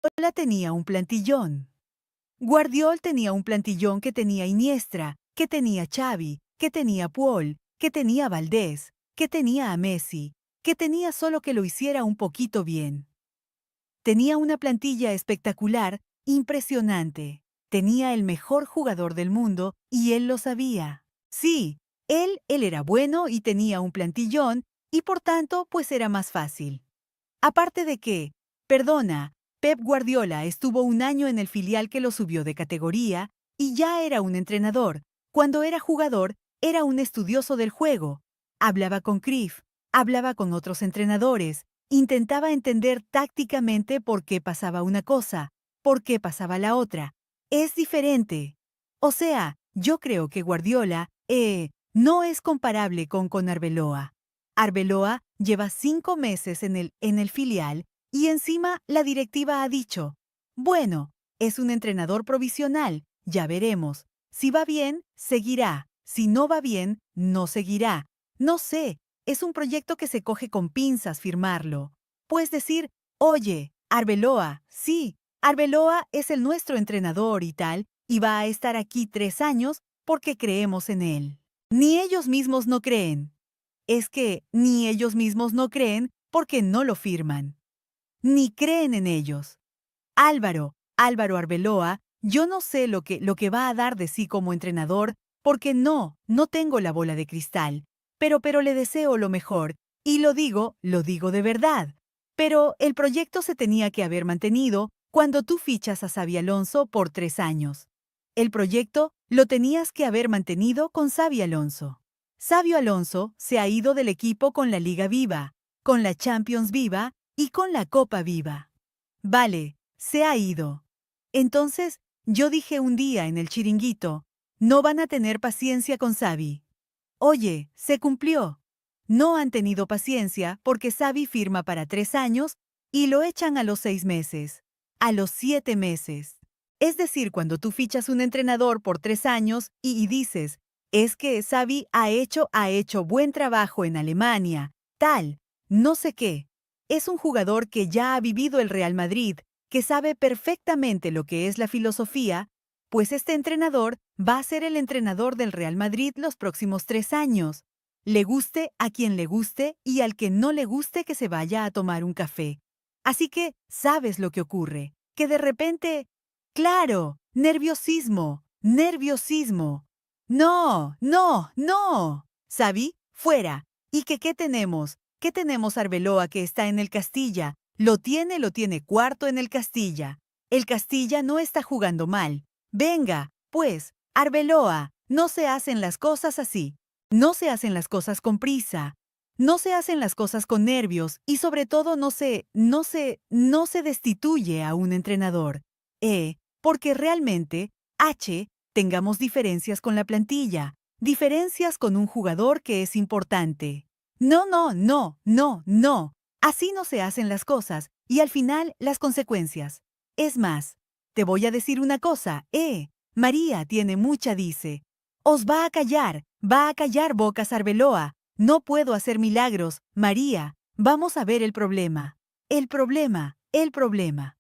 Guardiola tenía un plantillón. Guardiol tenía un plantillón que tenía Iniestra, que tenía Xavi, que tenía Puyol, que tenía Valdés, que tenía a Messi, que tenía solo que lo hiciera un poquito bien. Tenía una plantilla espectacular, impresionante. Tenía el mejor jugador del mundo y él lo sabía. Sí, él era bueno y tenía un plantillón y por tanto pues era más fácil. Aparte de que, perdona, Pep Guardiola estuvo un año en el filial que lo subió de categoría y ya era un entrenador. Cuando era jugador, era un estudioso del juego. Hablaba con Cruyff, hablaba con otros entrenadores, intentaba entender tácticamente por qué pasaba una cosa, por qué pasaba la otra. Es diferente. O sea, yo creo que Guardiola, no es comparable con Arbeloa. Arbeloa lleva 5 meses en el filial y encima la directiva ha dicho, bueno, es un entrenador provisional, ya veremos. Si va bien, seguirá. Si no va bien, no seguirá. No sé, es un proyecto que se coge con pinzas firmarlo. Puedes decir, oye, Arbeloa, sí, Arbeloa es el nuestro entrenador y tal, y va a estar aquí 3 años porque creemos en él. Ni ellos mismos no creen. Es que ni ellos mismos no creen porque no lo firman. Ni creen en ellos. Álvaro Arbeloa, yo no sé lo que va a dar de sí como entrenador, porque no tengo la bola de cristal. Pero le deseo lo mejor. Y lo digo de verdad. Pero el proyecto se tenía que haber mantenido cuando tú fichas a Xabi Alonso por 3 años. El proyecto lo tenías que haber mantenido con Xabi Alonso. Xabi Alonso se ha ido del equipo con la Liga viva, con la Champions viva y con la Copa viva. Vale, se ha ido. Entonces, yo dije un día en el chiringuito, no van a tener paciencia con Xavi. Oye, se cumplió. No han tenido paciencia porque Xavi firma para 3 años y lo echan a los 6 meses, a los 7 meses. Es decir, cuando tú fichas un entrenador por 3 años y dices, es que Xavi ha hecho buen trabajo en Alemania, tal, no sé qué. Es un jugador que ya ha vivido el Real Madrid, que sabe perfectamente lo que es la filosofía, pues este entrenador va a ser el entrenador del Real Madrid los próximos 3 años. Le guste a quien le guste y al que no le guste que se vaya a tomar un café. Así que sabes lo que ocurre, que de repente, claro, nerviosismo, nerviosismo. No, no, no. ¿Sabí? Fuera. ¿Y qué tenemos? ¿Qué tenemos Arbeloa que está en el Castilla? Lo tiene cuarto en el Castilla. El Castilla no está jugando mal. Venga, pues, Arbeloa, no se hacen las cosas así. No se hacen las cosas con prisa. No se hacen las cosas con nervios y sobre todo no se destituye a un entrenador. Porque realmente, tengamos diferencias con la plantilla, diferencias con un jugador que es importante. No, no, no, no, no. Así no se hacen las cosas y al final las consecuencias. Es más, te voy a decir una cosa, María tiene mucha dice. Os va a callar bocas Arbeloa. No puedo hacer milagros, María. Vamos a ver el problema. El problema, el problema.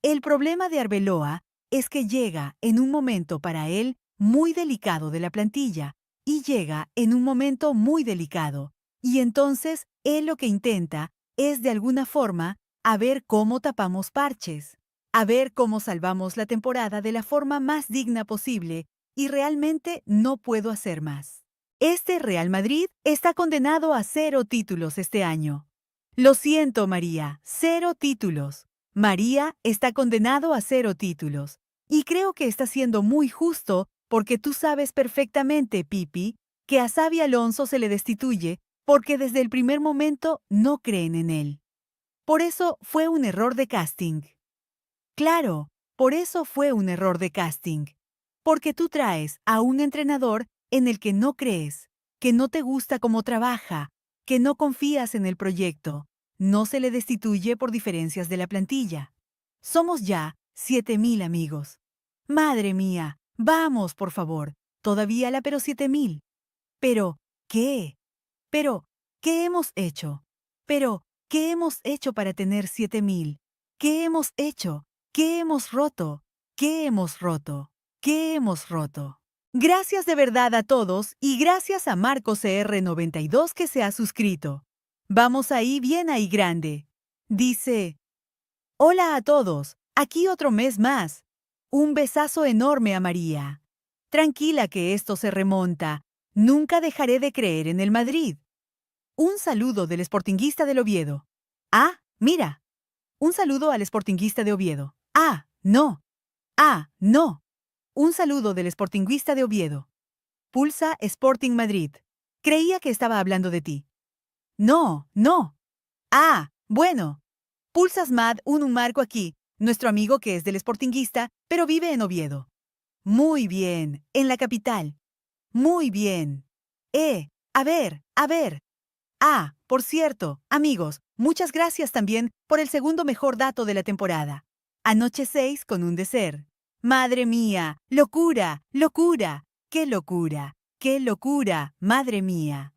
El problema de Arbeloa es que llega en un momento para él muy delicado de la plantilla y llega en un momento muy delicado. Y entonces él lo que intenta es de alguna forma a ver cómo tapamos parches, a ver cómo salvamos la temporada de la forma más digna posible y realmente no puedo hacer más. Este Real Madrid está condenado a 0 títulos este año. Lo siento, María, 0 títulos. María está condenado a 0 títulos. Y creo que está siendo muy justo porque tú sabes perfectamente, Pipi, que a Xabi Alonso se le destituye porque desde el primer momento no creen en él. Por eso fue un error de casting. Claro, por eso fue un error de casting. Porque tú traes a un entrenador en el que no crees, que no te gusta cómo trabaja, que no confías en el proyecto. No se le destituye por diferencias de la plantilla. Somos ya 7.000 amigos. Madre mía, vamos, por favor. Todavía la pero 7.000. Pero, ¿qué? Pero, ¿qué hemos hecho? Pero, ¿qué hemos hecho para tener 7.000? ¿Qué hemos hecho? ¿Qué hemos roto? ¿Qué hemos roto? ¿Qué hemos roto? Gracias de verdad a todos y gracias a Marcos CR92 que se ha suscrito. Vamos ahí bien ahí grande. Dice, hola a todos, aquí otro mes más. Un besazo enorme a María. Tranquila que esto se remonta. Nunca dejaré de creer en el Madrid. Un saludo del Sportinguista del Oviedo. Ah, mira. Un saludo al Sportinguista de Oviedo. Ah, no. Ah, no. Un saludo del Sportinguista de Oviedo. Pulsa Sporting Madrid. Creía que estaba hablando de ti. No, no. Ah, bueno. Pulsas Mad un marco aquí, nuestro amigo que es del Sportinguista, pero vive en Oviedo. Muy bien, en la capital. Muy bien. A ver, a ver. Ah, por cierto, amigos, muchas gracias también por el segundo mejor dato de la temporada. Anoche 6 con un dessert. Madre mía, locura, locura, qué locura, qué locura, madre mía.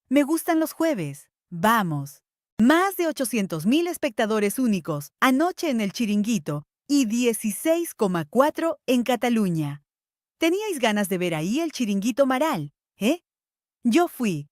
Me gustan los jueves. Vamos. Más de 800.000 espectadores únicos anoche en el Chiringuito y 16,4 en Cataluña. ¿Teníais ganas de ver ahí el Chiringuito Maral, eh? Yo fui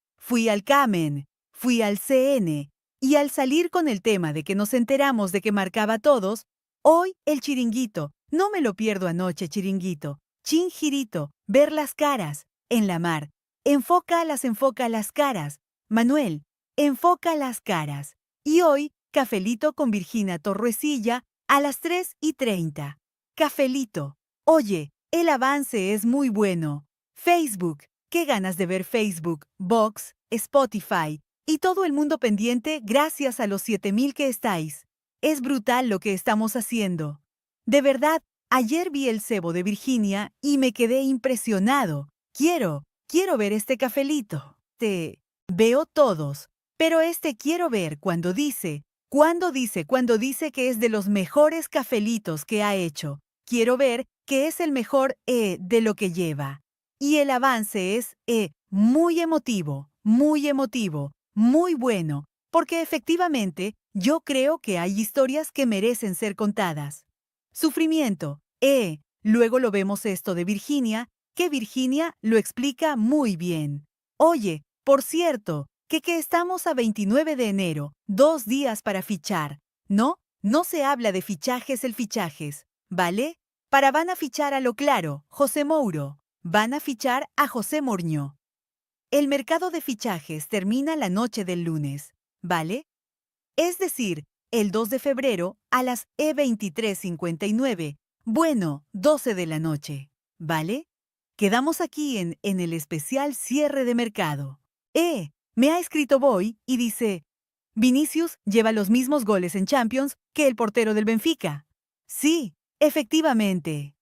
al Camen, fui al CN, y al salir con el tema de que nos enteramos de que marcaba a todos, hoy el Chiringuito, no me lo pierdo anoche Chiringuito, Chingirito, ver las caras, en la mar, enfoca las caras, Manuel, enfoca las caras, y hoy, cafelito con Virginia Torruecilla, a las 3:30. Cafelito, oye, el avance es muy bueno. Facebook, qué ganas de ver Facebook, Vox, Spotify y todo el mundo pendiente gracias a los 7.000 que estáis. Es brutal lo que estamos haciendo. De verdad, ayer vi el cebo de Virginia y me quedé impresionado. Quiero ver este cafelito. Veo todos, pero quiero ver cuando dice que es de los mejores cafelitos que ha hecho. Quiero ver que es el mejor de lo que lleva. Y el avance es muy emotivo, muy bueno, porque efectivamente yo creo que hay historias que merecen ser contadas. Sufrimiento, luego lo vemos esto de Virginia, que Virginia lo explica muy bien. Oye, por cierto, que estamos a 29 de enero, 2 días para fichar. No se habla de fichajes ¿vale? Van a fichar a lo claro, José Mouro. Van a fichar a José Mourinho. El mercado de fichajes termina la noche del lunes, ¿vale? Es decir, el 2 de febrero a las 23:59, bueno, 12 de la noche, ¿vale? Quedamos aquí en el especial cierre de mercado. Me ha escrito Boy y dice, Vinicius lleva los mismos goles en Champions que el portero del Benfica. Sí, efectivamente.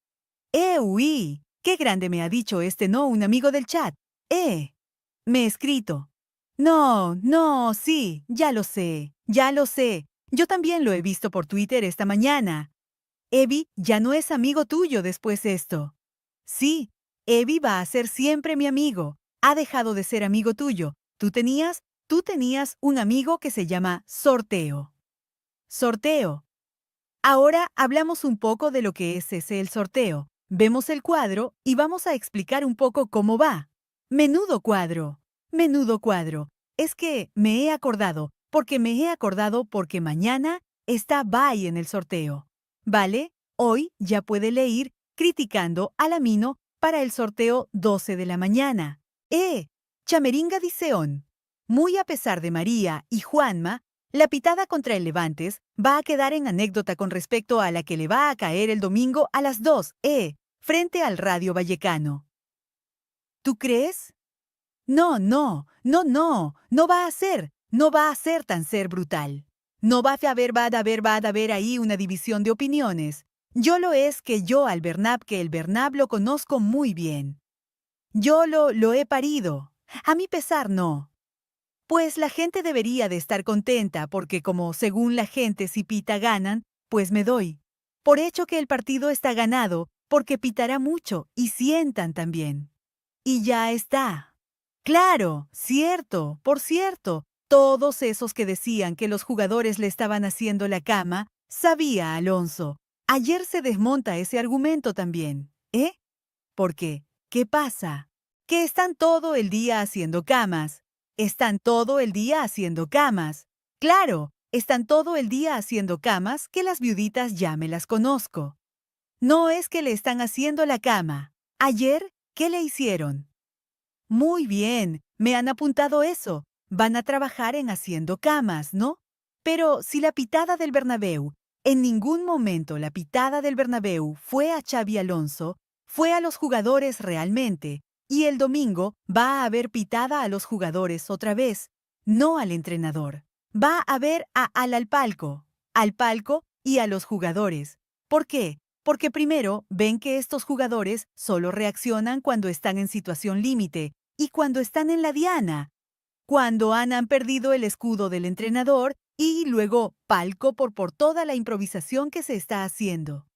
Uy, qué grande me ha dicho un amigo del chat. Me he escrito. No, sí, ya lo sé. Yo también lo he visto por Twitter esta mañana. Evi ya no es amigo tuyo después de esto. Sí, Evi va a ser siempre mi amigo. Ha dejado de ser amigo tuyo. Tú tenías un amigo que se llama Sorteo. Sorteo. Ahora hablamos un poco de lo que es el sorteo. Vemos el cuadro y vamos a explicar un poco cómo va. Menudo cuadro. Menudo cuadro. Es que me he acordado porque mañana está Bai en el sorteo. ¿Vale? Hoy ya puede leer criticando a Lamino para el sorteo 12 de la mañana. Chameringa Diceón. Muy a pesar de María y Juanma, la pitada contra el Levantes va a quedar en anécdota con respecto a la que le va a caer el domingo a las 2, frente al Radio Vallecano. ¿Tú crees? No va a ser tan ser brutal. No va a haber ahí una división de opiniones. Yo que el Bernab lo conozco muy bien. Yo lo he parido. A mi pesar no. Pues la gente debería de estar contenta porque como según la gente si pita ganan, pues me doy. Por hecho que el partido está ganado porque pitará mucho y sientan también. Y ya está. Claro, por cierto, todos esos que decían que los jugadores le estaban haciendo la cama, Sabía, Alonso. Ayer se desmonta ese argumento también. ¿Eh? ¿Por qué? ¿Qué pasa? Que están todo el día haciendo camas. Están todo el día haciendo camas. Claro, están todo el día haciendo camas que las viuditas ya me las conozco. No es que le están haciendo la cama. Ayer, ¿qué le hicieron? Muy bien, me han apuntado eso. Van a trabajar en haciendo camas, ¿no? Pero si la pitada del Bernabéu, en ningún momento la pitada del Bernabéu fue a Xabi Alonso, fue a los jugadores realmente, y el domingo va a haber pitada a los jugadores otra vez, no al entrenador. Va a haber al palco y a los jugadores. ¿Por qué? Porque primero ven que estos jugadores solo reaccionan cuando están en situación límite, y cuando están en la diana, cuando han perdido el escudo del entrenador y luego palco por toda la improvisación que se está haciendo.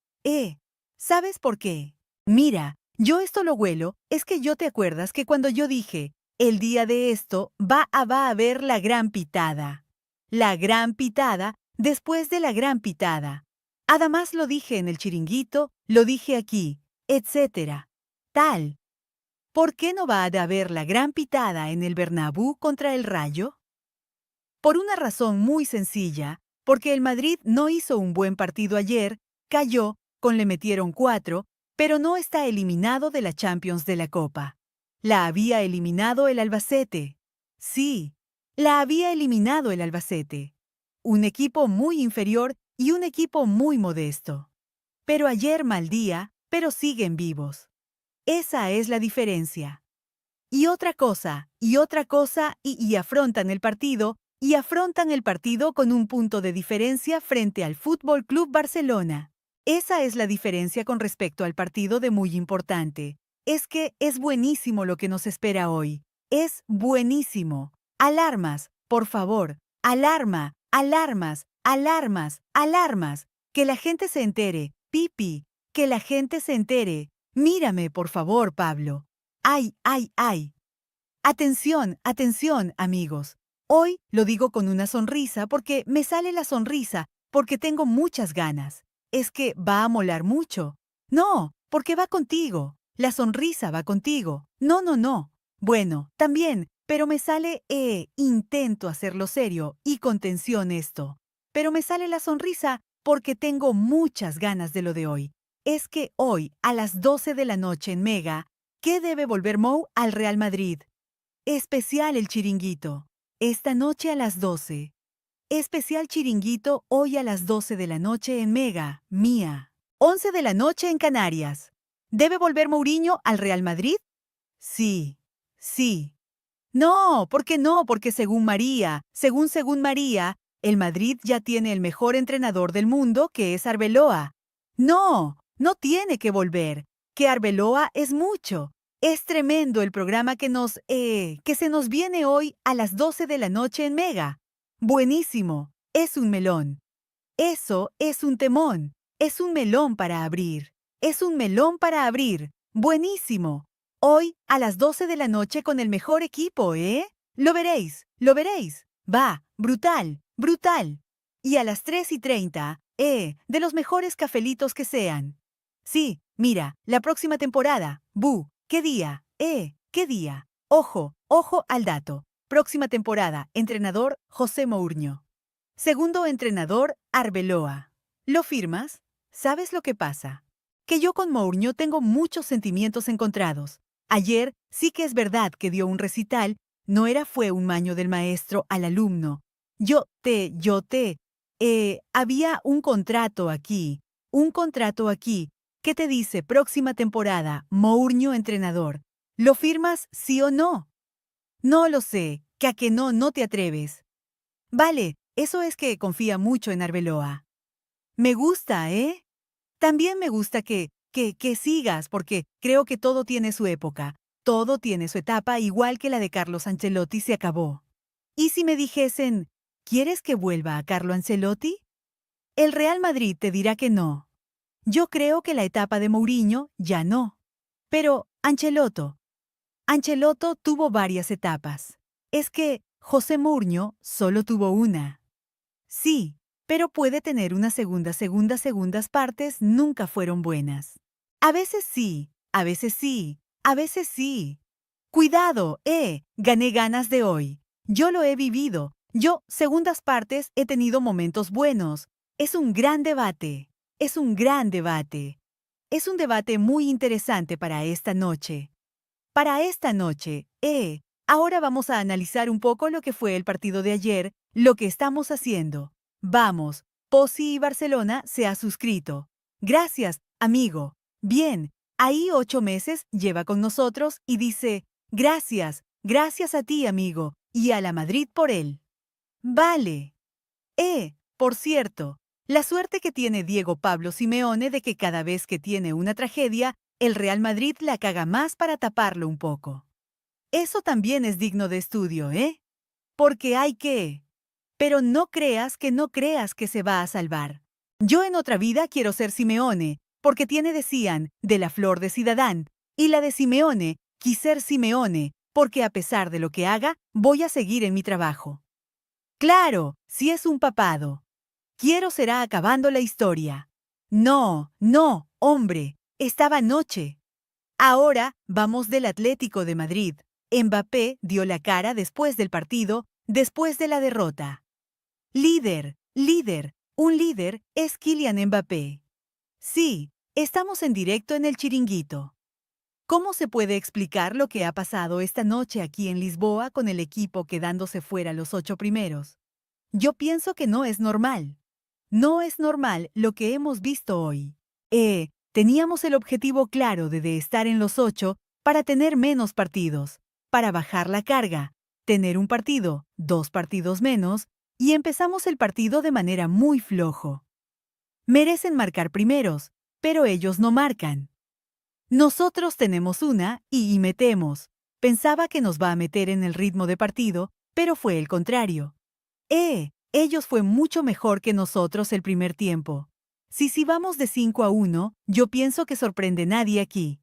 ¿Sabes por qué? Mira, yo esto lo huelo, es que yo te acuerdas que cuando yo dije, el día de esto va a haber la gran pitada. La gran pitada después de la gran pitada. Además lo dije en el chiringuito, lo dije aquí, etcétera. Tal. ¿Por qué no va a haber la gran pitada en el Bernabéu contra el Rayo? Por una razón muy sencilla, porque el Madrid no hizo un buen partido ayer, cayó, le metieron 4, pero no está eliminado de la Champions de la Copa. La había eliminado el Albacete. Sí, la había eliminado el Albacete. Un equipo muy inferior y un equipo muy modesto. Pero ayer mal día, pero siguen vivos. Esa es la diferencia. Y otra cosa, y afrontan el partido con un punto de diferencia frente al Fútbol Club Barcelona. Esa es la diferencia con respecto al partido de muy importante. Es que es buenísimo lo que nos espera hoy. Es buenísimo. Alarmas, por favor. Alarma, alarmas, alarmas, alarmas. Que la gente se entere. Pipi, que la gente se entere. Mírame, por favor, Pablo. ¡Ay, ay, ay! Atención, atención, amigos. Hoy lo digo con una sonrisa porque me sale la sonrisa, porque tengo muchas ganas. Es que va a molar mucho. No, porque va contigo. La sonrisa va contigo. No, no, no. Bueno, también, pero me sale, intento hacerlo serio y con tensión esto. Pero me sale la sonrisa porque tengo muchas ganas de lo de hoy. Es que hoy, a las 12 de la noche en Mega, ¿qué debe volver Mou al Real Madrid? Especial el chiringuito. Esta noche a las 12. Especial chiringuito hoy a las 12 de la noche en Mega, mía. 11 de la noche en Canarias. ¿Debe volver Mourinho al Real Madrid? Sí. Sí. No, ¿por qué no? Porque según María, el Madrid ya tiene el mejor entrenador del mundo, que es Arbeloa. No, no tiene que volver, que Arbeloa es mucho. Es tremendo el programa que se nos viene hoy a las 12 de la noche en Mega. Buenísimo, es un melón. Eso es un temón, es un melón para abrir. Es un melón para abrir. Buenísimo. Hoy a las 12 de la noche con el mejor equipo, ¿eh? Lo veréis, lo veréis. Va, brutal, brutal. Y a las 3:30, de los mejores cafelitos que sean. Sí, mira, la próxima temporada. ¿Qué día? ¿Qué día? Ojo, ojo al dato. Próxima temporada, entrenador José Mourinho. Segundo entrenador, Arbeloa. ¿Lo firmas? ¿Sabes lo que pasa? Que yo con Mourinho tengo muchos sentimientos encontrados. Ayer sí que es verdad que dio un recital, fue un maño del maestro al alumno. Había un contrato aquí, que te dice próxima temporada, Mourinho entrenador. ¿Lo firmas sí o no? No lo sé, que a que no te atreves. Vale, eso es que confía mucho en Arbeloa. Me gusta, ¿eh? También me gusta que sigas, porque creo que todo tiene su época. Todo tiene su etapa, igual que la de Carlos Ancelotti se acabó. ¿Y si me dijesen, ¿quieres que vuelva a Carlo Ancelotti? El Real Madrid te dirá que no. Yo creo que la etapa de Mourinho ya no. Pero Ancelotti tuvo varias etapas. Es que José Mourinho solo tuvo una. Sí, pero puede tener una segundas partes nunca fueron buenas. A veces sí, a veces sí, a veces sí. Cuidado, gané ganas de hoy. Yo lo he vivido. Yo, segundas partes, he tenido momentos buenos. Es un gran debate. Es un gran debate. Es un debate muy interesante para esta noche. Para esta noche, ahora vamos a analizar un poco lo que fue el partido de ayer, lo que estamos haciendo. Vamos, Pozzi y Barcelona se ha suscrito. Gracias, amigo. Bien, ahí 8 meses lleva con nosotros y dice, gracias, gracias a ti, amigo, y a la Madrid por él. Vale. Por cierto, la suerte que tiene Diego Pablo Simeone de que cada vez que tiene una tragedia, el Real Madrid la caga más para taparlo un poco. Eso también es digno de estudio, ¿eh? Porque hay que... Pero no creas que se va a salvar. Yo en otra vida quiero ser Simeone, porque tiene decían, de la flor de Zidane, y la de Simeone, quise ser Simeone, porque a pesar de lo que haga, voy a seguir en mi trabajo. Claro, si es un papado. Quiero será acabando la historia. No, no, hombre, estaba anoche. Ahora vamos del Atlético de Madrid. Mbappé dio la cara después del partido, después de la derrota. Líder, líder, un líder es Kylian Mbappé. Sí, estamos en directo en el chiringuito. ¿Cómo se puede explicar lo que ha pasado esta noche aquí en Lisboa con el equipo quedándose fuera los 8 primeros? Yo pienso que no es normal. No es normal lo que hemos visto hoy. Teníamos el objetivo claro de estar en los 8 para tener menos partidos, para bajar la carga, tener un partido, 2 partidos menos, y empezamos el partido de manera muy flojo. Merecen marcar primeros, pero ellos no marcan. Nosotros tenemos una y metemos. Pensaba que nos va a meter en el ritmo de partido, pero fue el contrario. Ellos fue mucho mejor que nosotros el primer tiempo. Si vamos de 5-1, yo pienso que sorprende nadie aquí.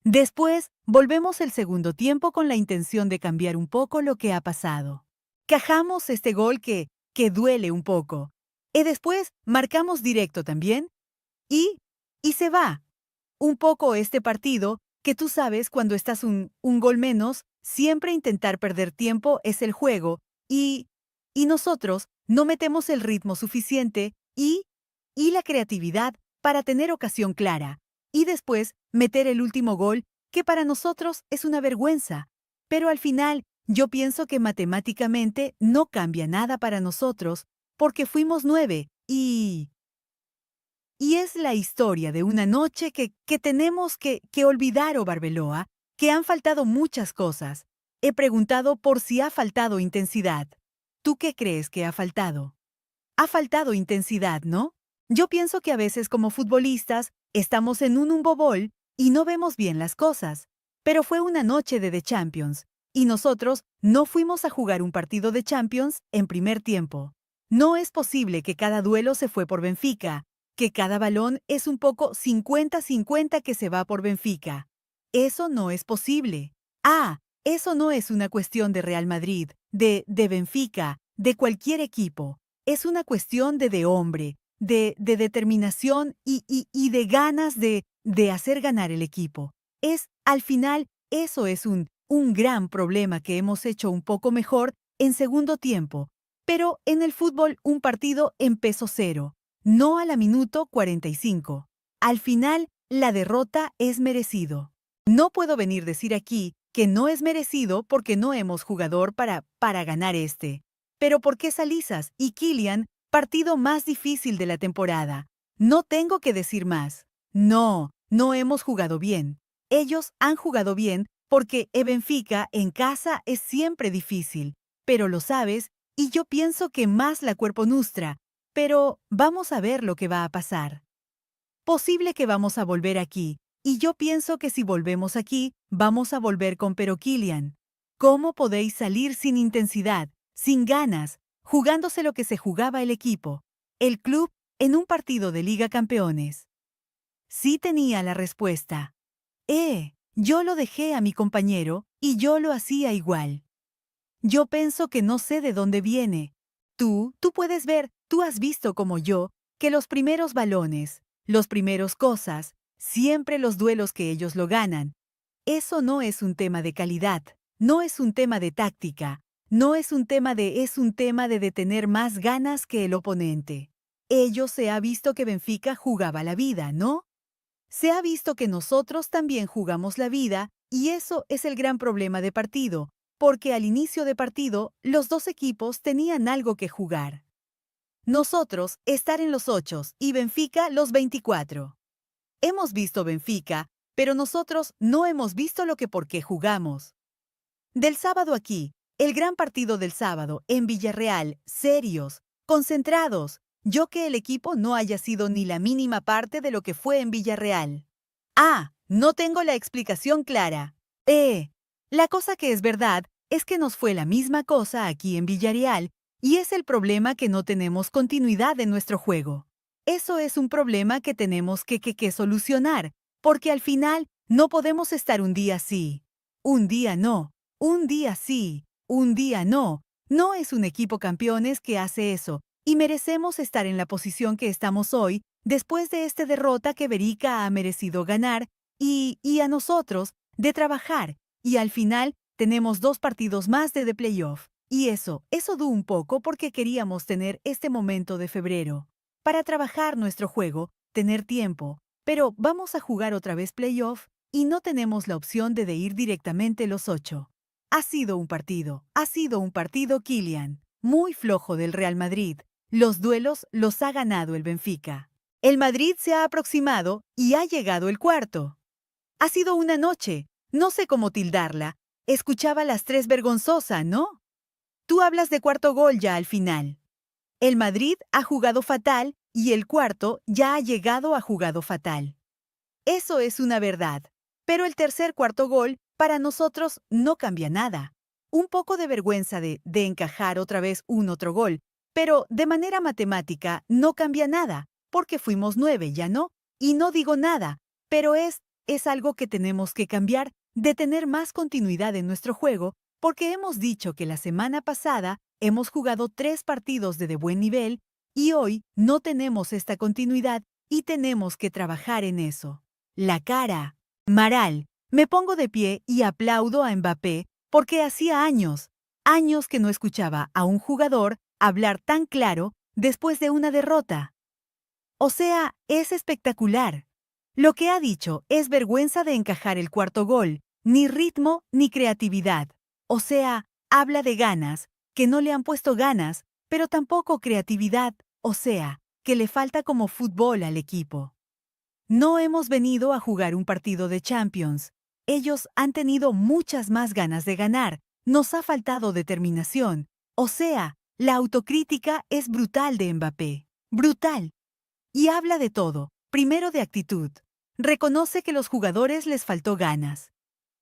Después, volvemos el segundo tiempo con la intención de cambiar un poco lo que ha pasado. Cajamos este gol que duele un poco. Y después, marcamos directo también. Y se va. Un poco este partido, que tú sabes cuando estás un gol menos, siempre intentar perder tiempo es el juego, y nosotros no metemos el ritmo suficiente y la creatividad para tener ocasión clara, y después meter el último gol, que para nosotros es una vergüenza. Pero al final, yo pienso que matemáticamente no cambia nada para nosotros, porque fuimos 9, y es la historia de una noche que tenemos que olvidar, oh Barbeloa, que han faltado muchas cosas. He preguntado por si ha faltado intensidad. ¿Tú qué crees que ha faltado? Ha faltado intensidad, ¿no? Yo pienso que a veces como futbolistas estamos en un bobol y no vemos bien las cosas. Pero fue una noche de The Champions, y nosotros no fuimos a jugar un partido de Champions en primer tiempo. No es posible que cada duelo se fue por Benfica, que cada balón es un poco 50-50 que se va por Benfica. Eso no es posible. Eso no es una cuestión de Real Madrid, de Benfica, de cualquier equipo. Es una cuestión de hombre, de determinación y de ganas de hacer ganar el equipo. Al final, eso es un gran problema que hemos hecho un poco mejor en segundo tiempo. Pero en el fútbol un partido empezó 0, no a la minuto 45. Al final, la derrota es merecido. No puedo venir decir aquí que no es merecido porque no hemos jugador para ganar este. Pero ¿por qué Salisas y Kylian, partido más difícil de la temporada? No tengo que decir más. No hemos jugado bien. Ellos han jugado bien porque Benfica en casa es siempre difícil. Pero lo sabes, y yo pienso que más la cuerpo nuestra. Pero vamos a ver lo que va a pasar. Posible que vamos a volver aquí, y yo pienso que si volvemos aquí, vamos a volver con pero Kylian. ¿Cómo podéis salir sin intensidad, sin ganas, jugándose lo que se jugaba el equipo, el club, en un partido de Liga Campeones? Sí tenía la respuesta. Yo lo dejé a mi compañero y yo lo hacía igual. Yo pienso que no sé de dónde viene. Tú puedes ver, tú has visto como yo, que los primeros balones, los primeros cosas, siempre los duelos que ellos lo ganan. Eso no es un tema de calidad, no es un tema de táctica, no es un tema es un tema de tener más ganas que el oponente. Ellos se ha visto que Benfica jugaba la vida, ¿no? Se ha visto que nosotros también jugamos la vida, y eso es el gran problema de partido, porque al inicio de partido los dos equipos tenían algo que jugar. Nosotros estar en los 8 y Benfica los 24. Hemos visto Benfica, pero nosotros no hemos visto lo que por qué jugamos. Del sábado aquí, el gran partido del sábado en Villarreal, serios, concentrados, yo que el equipo no haya sido ni la mínima parte de lo que fue en Villarreal. No tengo la explicación clara. La cosa que es verdad es que nos fue la misma cosa aquí en Villarreal, y es el problema que no tenemos continuidad en nuestro juego. Eso es un problema que tenemos que solucionar, porque al final no podemos estar un día sí, un día no, un día sí, un día no. No es un equipo campeones que hace eso, y merecemos estar en la posición que estamos hoy, después de esta derrota que Verica ha merecido ganar, y a nosotros, de trabajar, y al final tenemos 2 partidos más de playoff. Y eso dio un poco porque queríamos tener este momento de febrero para trabajar nuestro juego, tener tiempo, pero vamos a jugar otra vez playoff y no tenemos la opción de ir directamente los 8. Ha sido un partido, Kylian, muy flojo del Real Madrid. Los duelos los ha ganado el Benfica. El Madrid se ha aproximado y ha llegado el cuarto. Ha sido una noche, no sé cómo tildarla. Escuchaba las 3 vergonzosa, ¿no? Tú hablas de cuarto gol ya al final. El Madrid ha jugado fatal y el cuarto ya ha llegado a jugado fatal. Eso es una verdad. Pero el tercer cuarto gol, para nosotros, no cambia nada. Un poco de vergüenza de encajar otra vez un otro gol, pero de manera matemática no cambia nada, porque fuimos 9, ¿ya no? Y no digo nada, pero es algo que tenemos que cambiar, de tener más continuidad en nuestro juego, porque hemos dicho que la semana pasada hemos jugado 3 partidos de buen nivel y hoy no tenemos esta continuidad y tenemos que trabajar en eso. La cara. Maral, me pongo de pie y aplaudo a Mbappé porque hacía años que no escuchaba a un jugador hablar tan claro después de una derrota. O sea, es espectacular. Lo que ha dicho es vergüenza de encajar el cuarto gol, ni ritmo ni creatividad. O sea, habla de ganas, que no le han puesto ganas, pero tampoco creatividad, o sea, que le falta como fútbol al equipo. No hemos venido a jugar un partido de Champions. Ellos han tenido muchas más ganas de ganar. Nos ha faltado determinación. O sea, la autocrítica es brutal de Mbappé. Brutal. Y habla de todo. Primero de actitud. Reconoce que los jugadores les faltó ganas.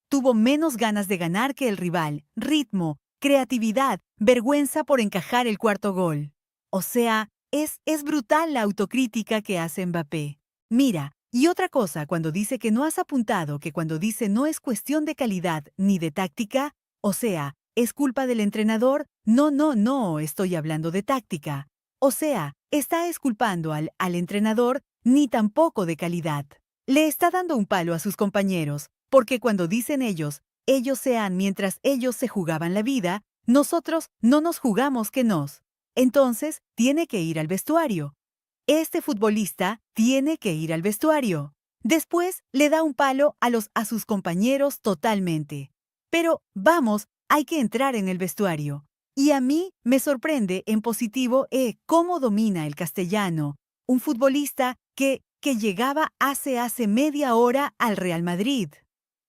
Tuvo menos ganas de ganar que el rival. Ritmo, creatividad, vergüenza por encajar el cuarto gol. O sea, es brutal la autocrítica que hace Mbappé. Mira, y otra cosa cuando dice que no has apuntado, que cuando dice no es cuestión de calidad ni de táctica, o sea, ¿es culpa del entrenador? No, estoy hablando de táctica. O sea, está esculpando al entrenador ni tampoco de calidad. Le está dando un palo a sus compañeros, porque cuando dicen ellos sean mientras ellos se jugaban la vida, nosotros no nos jugamos que nos. Entonces, tiene que ir al vestuario. Este futbolista tiene que ir al vestuario. Después le da un palo a sus compañeros totalmente. Pero, vamos, hay que entrar en el vestuario. Y a mí me sorprende en positivo cómo domina el castellano. Un futbolista que llegaba hace media hora al Real Madrid.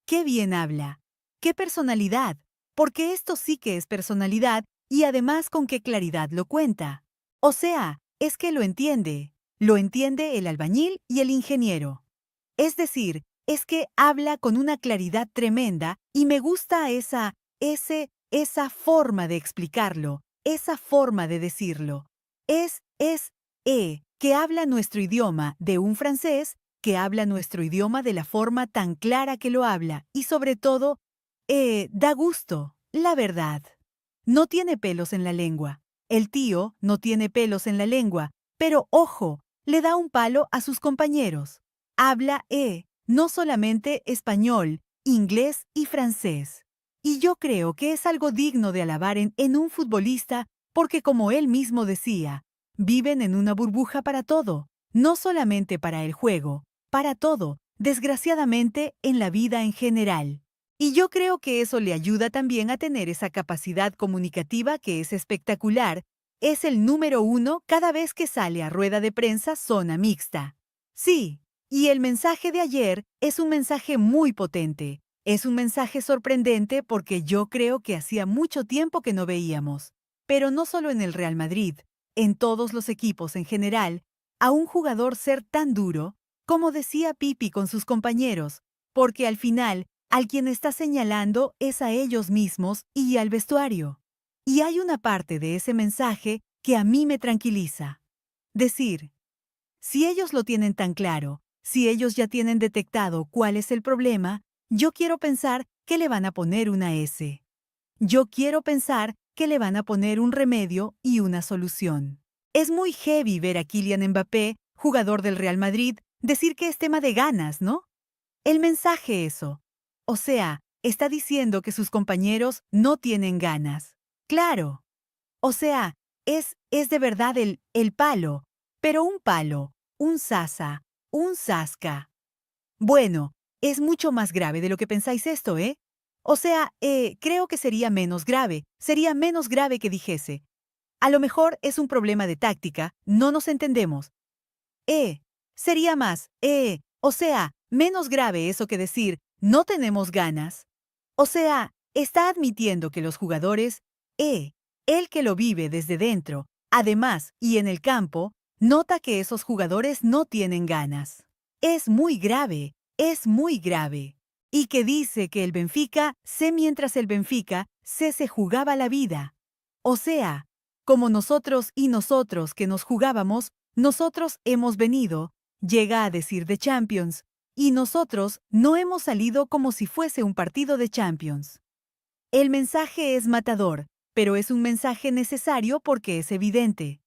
¡Qué bien habla! ¡Qué personalidad! Porque esto sí que es personalidad y además con qué claridad lo cuenta. O sea, es que lo entiende el albañil y el ingeniero. Es decir, es que habla con una claridad tremenda y me gusta esa forma de explicarlo, esa forma de decirlo. Que habla nuestro idioma de un francés, que habla nuestro idioma de la forma tan clara que lo habla y sobre todo, da gusto, la verdad. No tiene pelos en la lengua. El tío no tiene pelos en la lengua, pero ojo, le da un palo a sus compañeros. Habla no solamente español, inglés y francés. Y yo creo que es algo digno de alabar en un futbolista porque, como él mismo decía, viven en una burbuja para todo, no solamente para el juego, para todo, desgraciadamente, en la vida en general. Y yo creo que eso le ayuda también a tener esa capacidad comunicativa que es espectacular. Es el número 1 cada vez que sale a rueda de prensa zona mixta. Sí, y el mensaje de ayer es un mensaje muy potente. Es un mensaje sorprendente porque yo creo que hacía mucho tiempo que no veíamos. Pero no solo en el Real Madrid, en todos los equipos en general, a un jugador ser tan duro, como decía Pipi con sus compañeros, porque al final, al quien está señalando es a ellos mismos y al vestuario. Y hay una parte de ese mensaje que a mí me tranquiliza. Decir, si ellos lo tienen tan claro, si ellos ya tienen detectado cuál es el problema, yo quiero pensar que le van a poner una S. Yo quiero pensar que le van a poner un remedio y una solución. Es muy heavy ver a Kylian Mbappé, jugador del Real Madrid, decir que es tema de ganas, ¿no? El mensaje eso. O sea, está diciendo que sus compañeros no tienen ganas. Claro. O sea, es de verdad el palo. Pero un palo, un sasa, un sasca. Bueno, es mucho más grave de lo que pensáis esto, ¿eh? O sea, creo que sería menos grave que dijese. A lo mejor es un problema de táctica, no nos entendemos. Sería más, o sea, menos grave eso que decir, no tenemos ganas. O sea, está admitiendo que los jugadores, él que lo vive desde dentro, además y en el campo, nota que esos jugadores no tienen ganas. Es muy grave, es muy grave. Y que dice que el Benfica sé mientras el Benfica se jugaba la vida. O sea, como nosotros y nosotros que nos jugábamos, nosotros hemos venido, llega a decir de Champions, y nosotros no hemos salido como si fuese un partido de Champions. El mensaje es matador, pero es un mensaje necesario porque es evidente.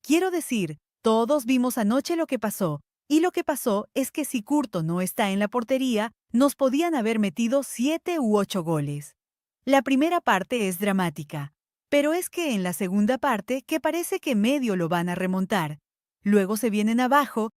Quiero decir, todos vimos anoche lo que pasó, y lo que pasó es que si Curto no está en la portería, nos podían haber metido 7 u 8 goles. La primera parte es dramática, pero es que en la segunda parte que parece que medio lo van a remontar. Luego se vienen abajo